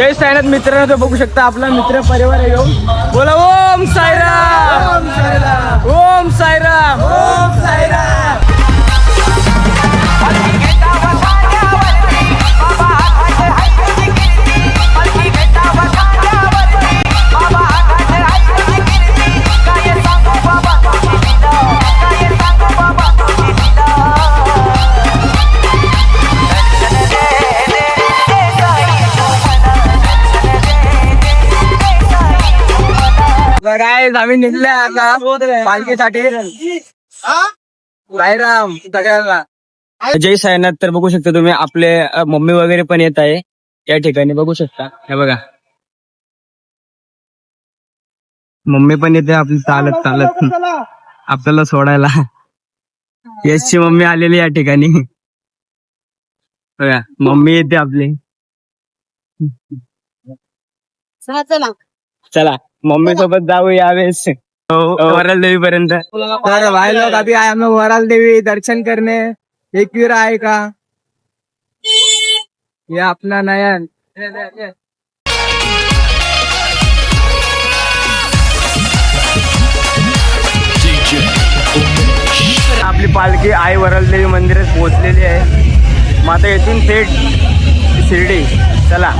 जय साईनाथ मित्रांनो, तो बघू शकता आपला मित्र परिवार आहे येऊन. बोला ओम साईराम, ओम साईराम, ओम साईराम, ओम साईराम. गाईज आम्ही निघले आता पालखीसाठी. साईराम सगळ्यांना जय साईनाथ. तर बघू शकता तुम्ही आपले मम्मी वगैरे पण येत आहे या ठिकाणी, बघू शकता. हे बघा मम्मी पण येते आपली चालत चालत आपल्याला सोडायला. यशची मम्मी आलेली या ठिकाणी. बघा मम्मी येते आपली. चला मम्मी सोबत जाऊ यावेळेस वराल देवी पर्यंत. तर भाई लोग अभी आए हम लोग वराल देवी दर्शन करने. एकवीर आहे का ये अपना नयन. आपली पालखी आई वराल देवी मंदिरात पोहोचलेली आहे. माता येथून थेट शिर्डी. चला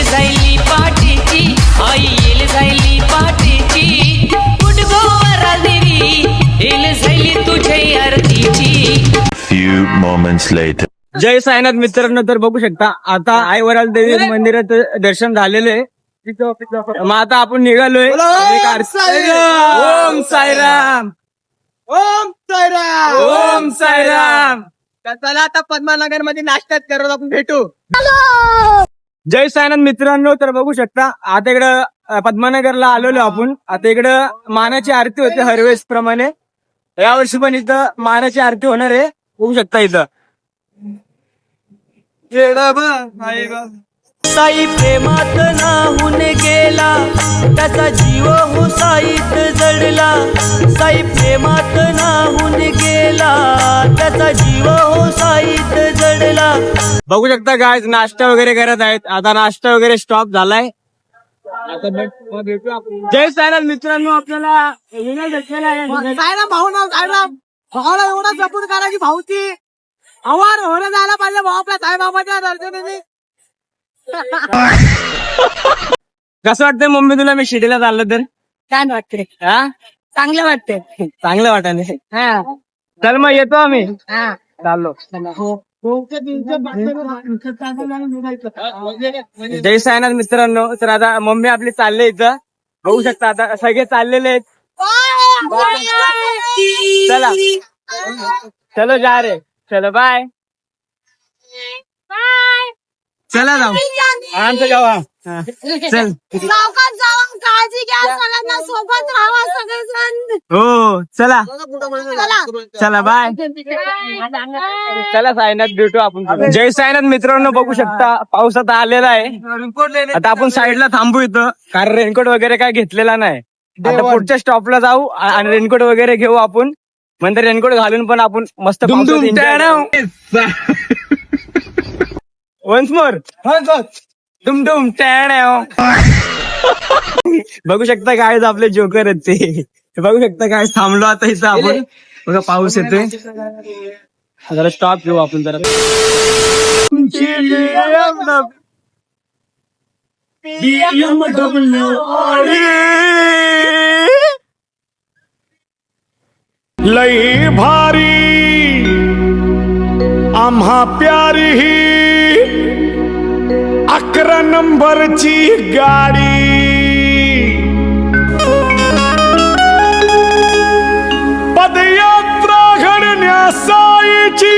जायली पाठीची आई येल जायली पाठीची गुडगो वराल देवी येल जायली तुझ्या आरतीची. Few moments later. जय साईनाथ मित्रांनो, तर बघू शकता आता आई वराल देवी मंदिरात दर्शन झालेले आहे. मग आता आपण निघालोय. ओम साईराम, ओम साईराम, ओम साईराम. चला आता पद्मानगर मध्ये नाश्त्यात करत आपण भेटू. जय साईनाथ मित्रांनो, तर बघू शकता आता इकडं पद्मानगरला आलेलो आपण. आता इकडं मानाची आरती होते हरवेळेस प्रमाणे. यावर्षी पण इथं मानाची आरती होणार आहे, बघू शकता इथं. साई प्रेमात नाहून गेला त्याचा जीव हुसाईत जडला. साई प्रेमात नाहून गेला त्याचा जीव हुसाईत जडला. बघू शकता गाईज नाश्ता वगैरे करत आहेत. आता नाश्ता वगैरे स्टॉप झालाय. आता भेटू आपण. जय साईनाथ मित्रांनो, आपल्याला साईराम भाऊ ना, साईराम भावाला एवढा जपून करायची भाऊची आवार होणं जायला पाहिजे भाऊ आपल्या साईबाबाच्या दर्शनाने. कसं वाटतंय मम्मी तुला मी शिर्डीला चाललो तर? छान वाटते, हा चांगलं वाटते. चांगलं वाटायला. हा चल मग येतो आम्ही. हा चाललो. जय साईनाथ मित्रांनो, तर आता मम्मी आपली चालले इथं, बघू शकता. आता सगळे चाललेले आहेत. चला चलो जा रे, चलो बाय. चला जाऊ आमचं जाऊ. चल लवकर जावा, काळजी घ्या, सगळ्यांना सोबत राहा सगळेजण. हो चला चला बाय. चला साईनाथ भेटू आपण. जय साईनाथ मित्रांनो, बघू शकता पाऊस आता आलेला आहे. आता आपण साईडला थांबू इथं, कारण रेनकोट वगैरे काय घेतलेला नाही. आता पुढच्या स्टॉपला जाऊ आणि रेनकोट वगैरे घेऊ आपण. नंतर रेनकोट घालून पण आपण मस्त वन्स मोर डुम डुम टॅण. बघू शकता काय आपले जोकर आहेत ते. बघू शकता काय थांबलो आता इथं आपण. बघा पाऊस येतोय. जरा स्टॉप घेऊ आपण जरा. लई भारी आम्हा प्यारी ही 11 नंबरची गाडी. पदयात्रा घडण्यासाठीची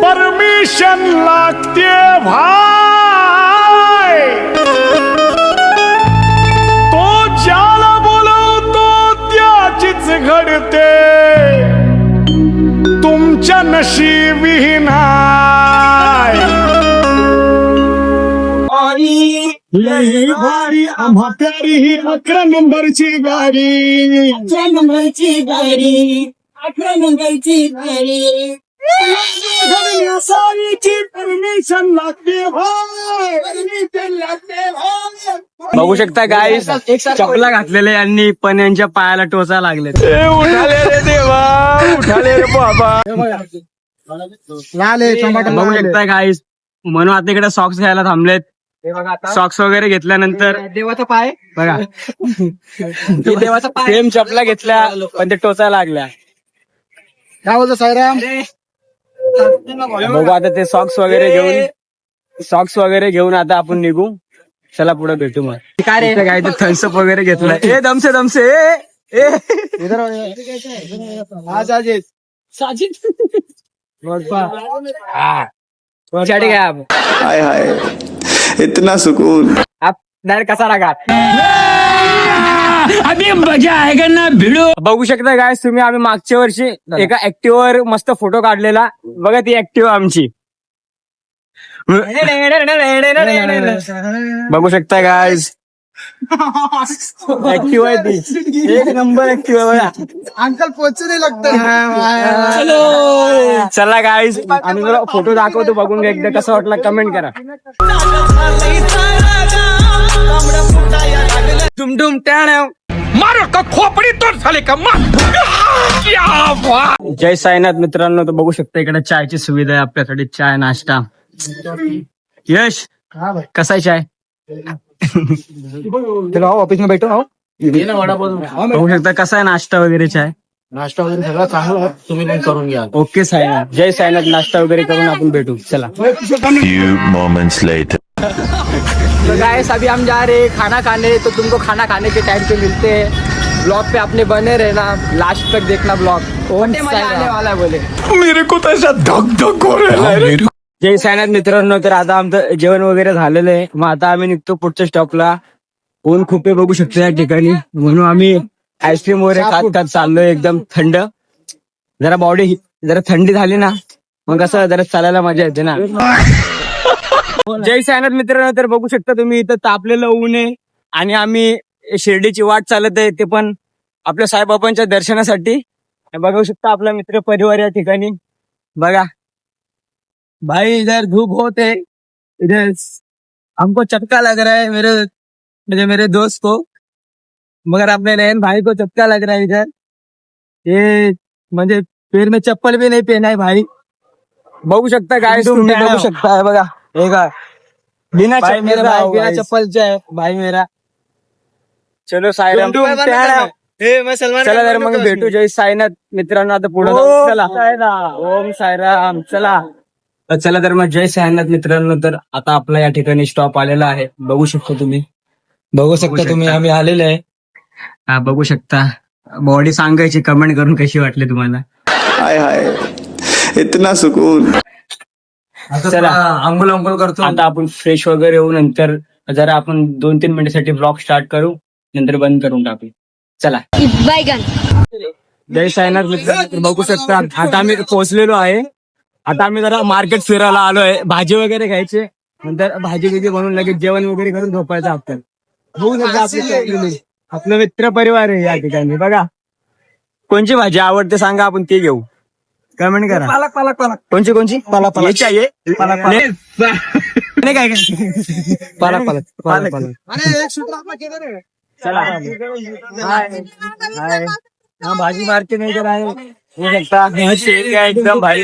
परमिशन लागते भाई. तो ज्याला बोलवतो त्याचीच घडते, तुमच्या नशिबी नाही. लई भारी आम्हा प्यारी ही 11 नंबरची गाडी. 11 नंबरची गाडी, 11 नंबरची गाडी. सारीची परमिशन लागते भाई, परमिशन लागते भाई. बघू शकता गाईस चपला घातलेले यांनी पण यांच्या पायाला टोचा लागले. उठाले रे देवा, उठाले रे बाबा. लाल आहे, टमाटर बघू लाल आहे. शकता गाईस म्हणून आता इकडे सॉक्स घ्यायला थांबलेत. हे बघा आता सॉक्स वगैरे घेतल्यानंतर देवाचा पाय. बघा देवाचा पाय. सेम चपला घेतल्या पण ते टोचा लागल्या. काय बोलतो साईराम? बघू आता ते सॉक्स वगैरे घेऊन आता आपण निघू. चला पुढे भेटू मग. काय रे? काय ते थम्सअप वगैरे घेतलंय. ए दमसे ए इधर आज आज साजिद हाय हाय इतना सुकून. आप डायरेक्ट कसा रागा बघू शकता काय तुम्ही. आम्ही मागच्या वर्षी एका ऍक्टिव्हवर मस्त फोटो काढलेला. बघा ती ऍक्टिव्ह आमची. बघू शकता काय ऍक्टिव्ह आहे ती. एक नंबर ऍक्टिव्ह आहे बघा. अंकल पोचू नाही लागतं. चला गाईज आम्ही जरा फोटो दाखवतो. बघून घ्या एकदा कसा वाटला कमेंट करा. डुमडुम टॅण जय साईनाथ मित्रांनो. तर बघू शकता इकडे चायची सुविधा आहे आपल्यासाठी. चाय नाश्ता. यश कसा आहे चाय? चलो ऑफिस में बैठो. बघू शकता कसा आहे नाश्ता वगैरे चाय. नाश्ता वगैरे सगळं चांगलं आहे. तुम्ही पण करून घ्या. ओके साईनाथ. जय साईनाथ. नाश्ता वगैरे करून आपण भेटू. चला. Few moments later. तो गाइस अभी हम जा रहे हैं खाना खाने. तो तुमको खाना खाने के टाइम पे मिलते हैं. ब्लॉग पे अपने बने रहना. लास्ट तक देखना ब्लॉग. मजा आने वाला है बोले. मेरे को तो ऐसा धक धक हो रहा है. जय साईनाथ मित्रांनो. तर आता आमचं जेवण वगैरे झालेलं आहे. मग आता आम्ही निघतो पुढच्या स्टॉपला. ऊन खूप आहे बघू शकतो या ठिकाणी. म्हणून आम्ही आईस्क्रीम वगैरे खात चाललोय. एकदम थंड. जरा बॉडी जरा थंडी झाली ना मग कसं जरा चालायला मजा येते ना. जय साईनाथ मित्रांनो. तर बघू शकता तुम्ही इथं तापलेलं ऊन आहे आणि आम्ही शिर्डीची वाट चालत आहे. ते पण आपल्या साईबाबांच्या दर्शनासाठी. बघू शकता आपला मित्र परिवार या ठिकाणी. बघा भाई इधर धूप बहुत है. इधर हमको चटका लग रहा है मेरे दोस्त को. मगर अपने नयन भाई को चटका लग रहा है इधर. ये म्हणजे पैर में चप्पल भी नहीं पहना है भाई. बघू शकता काय तुम्ही बघू शकता. बघा हे का बिना चप्पलचा आहे भाई मेरा. चलो साईराम. चला तर मग भेटू. जय साईनाथ मित्रांनो. आता पुढे चला. ओम साईराम. चला तर मग जय साईनाथ मित्रांनो. तर आता आपला या ठिकाणी स्टॉप आलेला आहे. बघू शकता तुम्ही आम्ही आलेलो आहे. हा बघू शकता. बॉडी सांगायची कमेंट करून कशी वाटली तुम्हाला. हाय हाय इतना सुकून. चला अंघोळ करतो. आता आपण फ्रेश वगैरे होऊ. नंतर जरा आपण 2-3 मिनिटासाठी ब्लॉग स्टार्ट करू. नंतर बंद करून टाकू. चला. जय साईनाथ मित्रांनो. बघू शकता आता आम्ही पोहोचलेलो आहे. आता आम्ही जरा मार्केट फिरायला आलोय. भाजी वगैरे घ्यायचे. नंतर भाजी बिजी बनवून लगेच जेवण वगैरे करून झोपायचं आपल्याला. बघू शकता आपलं मित्र परिवार आहे या ठिकाणी. बघा कोणची भाजी आवडते सांगा आपण ते घेऊ. कमेंट करा. पालक कोणची पालक. ये चाहिए काय पालक. अरे एक सूत्र आपला केलं रे. चला. हाँ भाजी मार्केट नहीं कर एकदम भाई.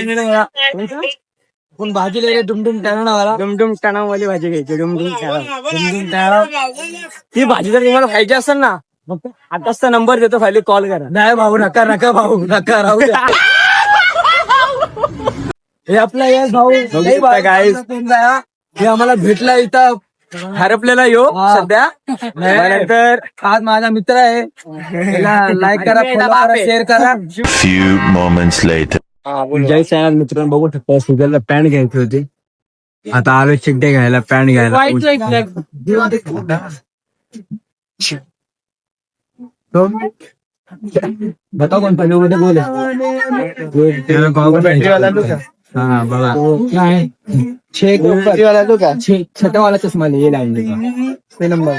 आपण भाजी ले डुमडुम टाळा डुमडुम टणा वाली भाजी घ्यायची. डुमडुम टणा ती भाजी जर तुम्हाला खायची असेल ना आताच नंबर देतो. खाली कॉल करा. नाही भाऊ नका भाऊ नका राहू द्या. हे आपला यश भाऊ नाही भाऊ, guys. हे आम्हाला भेटला इथं हरपलेला यो सध्या. नंतर आज माझा मित्र आहे. लाईक करा, फॉलो करा, शेअर करा. Few moments later. जय साईनाथ मित्रांनो. बघू शकता सुगलला पॅन्ट घ्यायची होती. आता आलो चिड्डे घ्यायला पॅन्ट घ्यायला. बताओ कौन पहले उधर बोले. हाँ बघा छोटा वाला चष्मा ये लाइन ते नंबर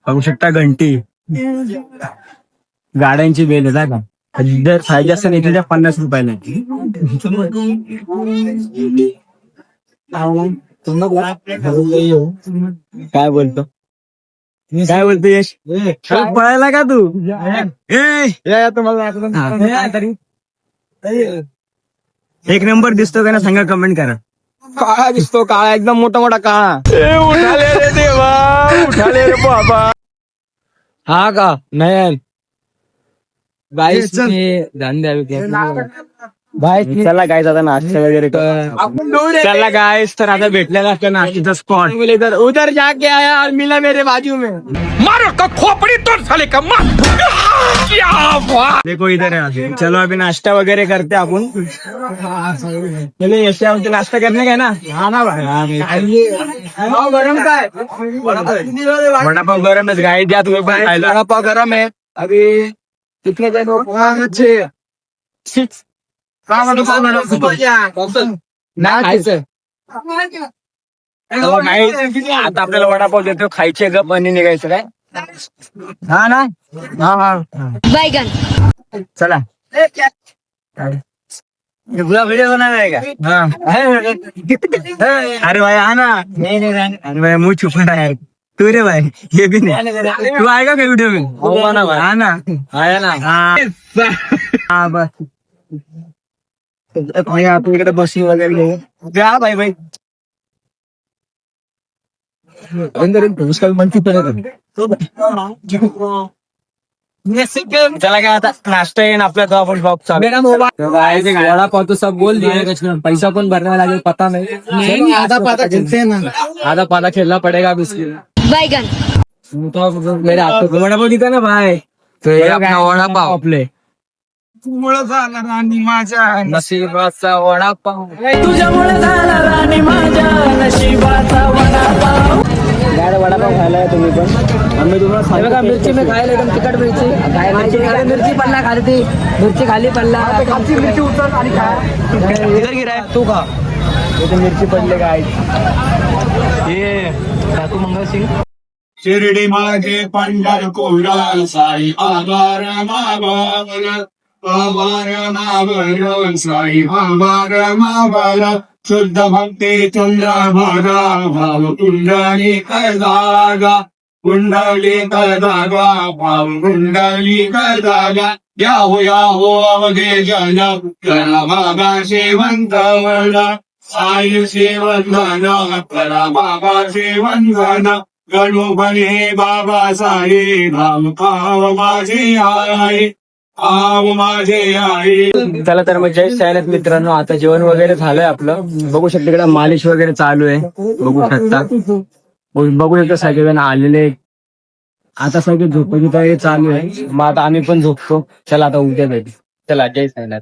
बघू शकता घंटी गाड्यांची बेल आहे का. जर पाहिजे असं नाही तर 50 रुपयाला. काय बोलतो यश? पळायला का तू? तुम्हाला एक नंबर दिसतो का ना, सांगा कमेंट करा. काळा दिसतो, काळा एकदम मोठा मोठा काळा. उठाले रे देवा, उठाले रे बाबा. हा का नाही गाईस ध्यान द्यावे. चला गाईस आता नाश्ता वगैरे चला गाईस. तर आता भेटलेला असतो नाश्त्याचा स्पॉट. इधर उधर जाके आया और मिला मेरे बाजू में. मारो का खोपड़ी तोड़ साले का मार. क्या बात. देखो इधर है आगे. चलो अभी नाश्ता वगैरे करते आपण. चलिए नाश्ता करने का है ना. हाँ ना भाई. गरम काय वडापाव गरम है गाइस. द्या तुम्ही पण खायला. वडापाव गरम है अभी. कितने जन हो? 6. नाही खायचं. आता आपल्याला वडापाव देतो, खायचे गप आणि निघायचं काय. हा ना. हा चला. व्हिडिओ बनवणार आहे का? अरे भाई हा ना. अरे भाई मुझ छुपा यार. तू रे भाई हे भी नाही. तू आएगा का व्हिडिओ में? हा ना. आया ना. हा बस. आपण इकडे बसी वगैरे घेऊ. जा भाई भाई. चला काय आता नाश्ता येईन आपल्या तो आपण शॉप चालू. वडापाव तो सब बोल दिया. पैसा पण भरना लागेल पता नहीं. आधा पाता खेलना पड़ेगा अब इसलिए. तो मेरे हाथ में वडापाव दिखा ना भाई. तो ये अपना वडापाव आपले नशिबाचा वडापाव. तुझ्यामुळे झाला राणी माझ्या नशिबाचा वडापाव. वडापाव खायला तुम्ही पण. आम्ही तुम्हाला मिरची मी खायला एकदम तिखट मिरची. मिरची पडला खाली ती मिरची खाली पडला. मिरची उचल आणि खा. इधर गिराय तू खा. इथे मिरची पडले काय. हे काकू मंगलसिंग. शिर्डी माझे पंढरपूर साई आभार मावर. आभार मावर साई आभार मावर. शुद्ध भक्ती तुंडा भागा भाव कुंडली करदागा. कुंडली करदागा भाव कुंडली करदागा. याहो अवघे जन करा बाबा शेवंत वर्ण. साई शेवंतन करा बाबा शेवंतन. गणोबने बाबा साई भाव पाव माझे आई. आव माझे आई. चला तर मग जय सायनाथ मित्रांनो. आता जेवण वगैरे झालंय आपलं. बघू शकता इकडे मालिश वगैरे चालू आहे. बघू शकता सगळेजण आलेले. आता सगळे झोपायची तयारी चालू आहे. मग आता आम्ही पण झोपतो. चला आता उद्या भेटू. चला जय सायनाथ.